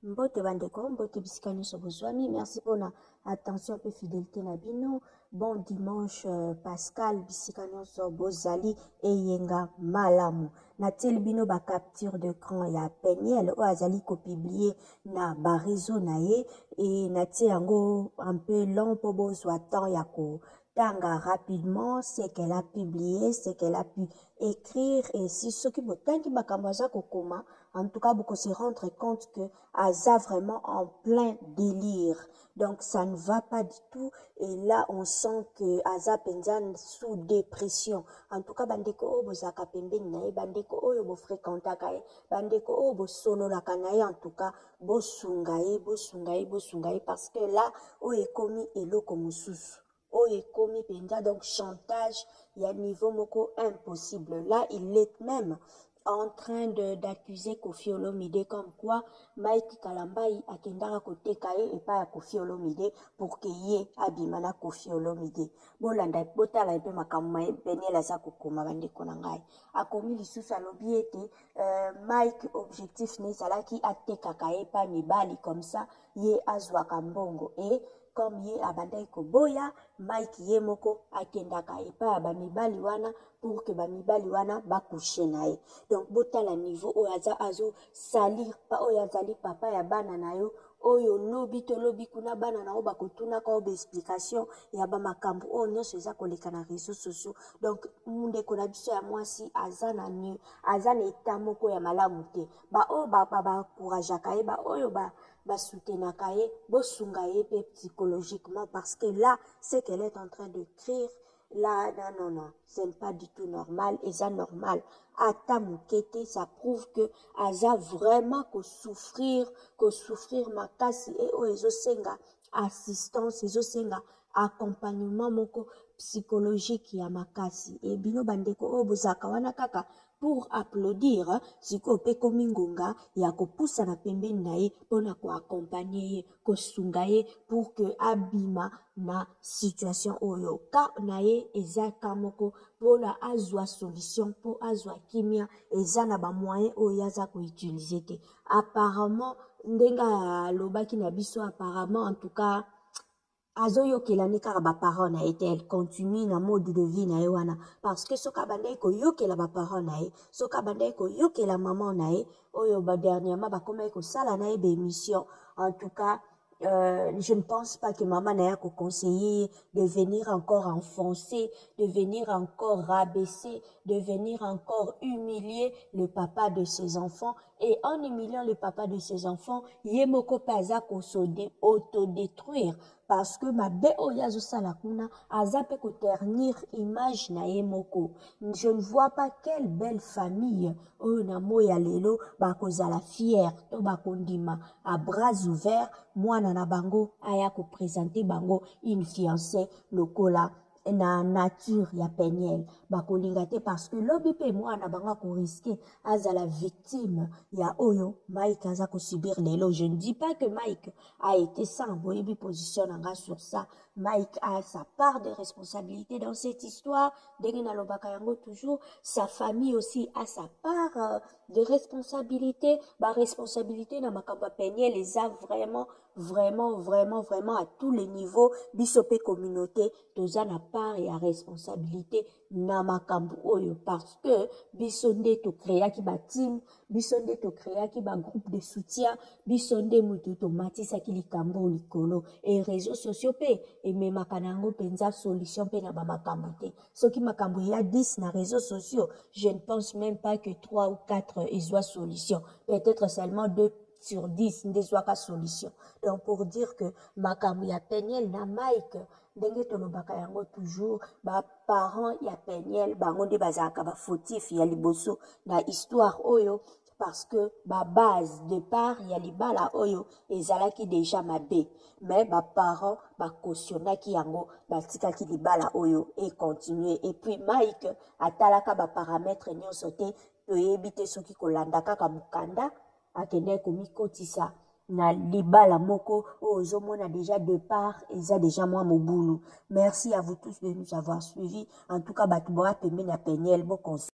Mbote bandeko, mbote bisika nyonso bozwami. Merci pour la attention et fidélité na bino. Bon dimanche Pascal bisika nyonso bozali eyenga malamu. Natel bino ba capture d'écran ya Peniel o azali ko publier na ba réseau na ye et natie yango un peu long pour bozwa temps ya ko tanga rapidement ce qu'elle a publié, ce qu'elle a pu écrire et si ce qui botangi makambaza kokoma. En tout cas, beaucoup se rendre compte que Aza vraiment en plein délire. Donc, ça ne va pas du tout. Et là, on sent que Aza Penzan sous dépression. En tout cas, bandeko obo zaka pembeni nae, bandeko oyo bo fréquenta kae, bandeko obo solo la kanae, en tout cas, bo sungae, parce que là, o est commis eloko mususu. O est commis penza, donc chantage, il y a niveau moko impossible. Là, il est même en train d'accuser Koffi Olomide comme quoi Mike Kalambai akendaka koteka ye epa ya Koffi Olomide pour que ye abimana Koffi Olomide. Bolanda botala epe makambo Peniel aza kokoma bandeko na ngai. Akomi lisusu alobi ete Mike objectif ne ezalaki atekaka ye pa mibali comme ça ye azwaka mbongo et comme ye abandai koboya Mike ye moko akendaka epa ya bamibali wana pour que bamibali wana bakouche na ye. Donc botala niveau oyo azo salir pa oyo azali papa ya bana na yo oyo lobi to lobi kuna bana na yo bakotuna ka obe explication ya ba makambo oyo nyonso eza koleka na réseaux sociaux. Donc ndeko na biso ya mwasi aza na eta moko ya malamu te ba oyo bakourageaka ye ba oyo soutenaka ye bosunga ye pe psychologiquement parce que là ce qu'elle est en train d'écrire là non ce n'est pas du tout normal et ça normal ata mukete ça prouve que aza vraiment que souffrir makasi et o ezosenga assistance ezosenga accompagnement moko psychologique ya makasi et bino bandeko o bozaka wana kaka pour applaudir siko pe komingonga ya kopusa na pembeni na ye pona ko accompagner ye kosunga ye pour que abima na situation oyo ka na ye eza ka moko pona azwa solution po azwa kimia eza na ba moyen oyo aza ko utiliser te apparemment ndenga lobaki na biso apparemment en tout cas azoyo kelani kaka ba parents na ye elle continue na mode de vie na ye wana parce que soka bandai ko yokela ba parents na ye soka bandai ko yokela maman na ye oyo ba dernièrement ba koma ko sala na ye be émission en tout cas je ne pense pas que maman n'a qu'au conseiller de venir encore enfoncer, de venir encore rabaisser, de venir encore humilier le papa de ses enfants. Et en humiliant le papa de ses enfants, yemoko paza ko autodétruire. Parce que ma be oyazo salakuna azape ko ternir image na yemoko. Je ne vois pas quelle belle famille na moya lelo bakozala fière to bakondima à bras ouverts mwana na bango aya ko présenter bango une fiancée lokola na nature ya Peniel bakolinga te parce que lobi pe mwana bango ko risquer azala victime ya oyo Mike aza ko subir lelo. Je ne dis pas que Mike a été sans boyebi position nga sur ça. Mike a sa part de responsabilité dans cette histoire. Dengena lobaka yango toujours sa famille aussi a sa part de responsabilité. Ba responsabilité na makamba Peniel les a vraiment à tous les niveaux bisope communauté toza na part et à responsabilité na makambu oyo parce que bisonde to créa ki ba team bisonde to créa ki ba groupe de soutien bisonde mutu to matisa ki likambo likolo et réseaux sociaux pe et même kanango penza solution pe na ba makambu te soki makambu ya 10 na réseaux sociaux je ne pense même pas que 3 ou 4 ils ont solution peut-être seulement 2 sur 10 ndezwaka solution. Donc pour dire que makambu ya Peniel na Mike ndenge tolobaka yango toujours ba parents ya Peniel bango nde bazaka ba fautif ya liboso na histoire oyo parce que ba base de part ya libala oyo ezalaki déjà mabe mais ba parents ba cautionnaki yango batikaki libala oyo et continuer et puis Mike atalaka ba paramètres nyonso te toyebi te soki kolanda kaka mukanda akende komikotisa na libala moko ozomona déjà de part eza déjà moi mobulu. Merci à vous tous de nous avoir suivis. En tout cas batuboa pembeni ya Peniel bo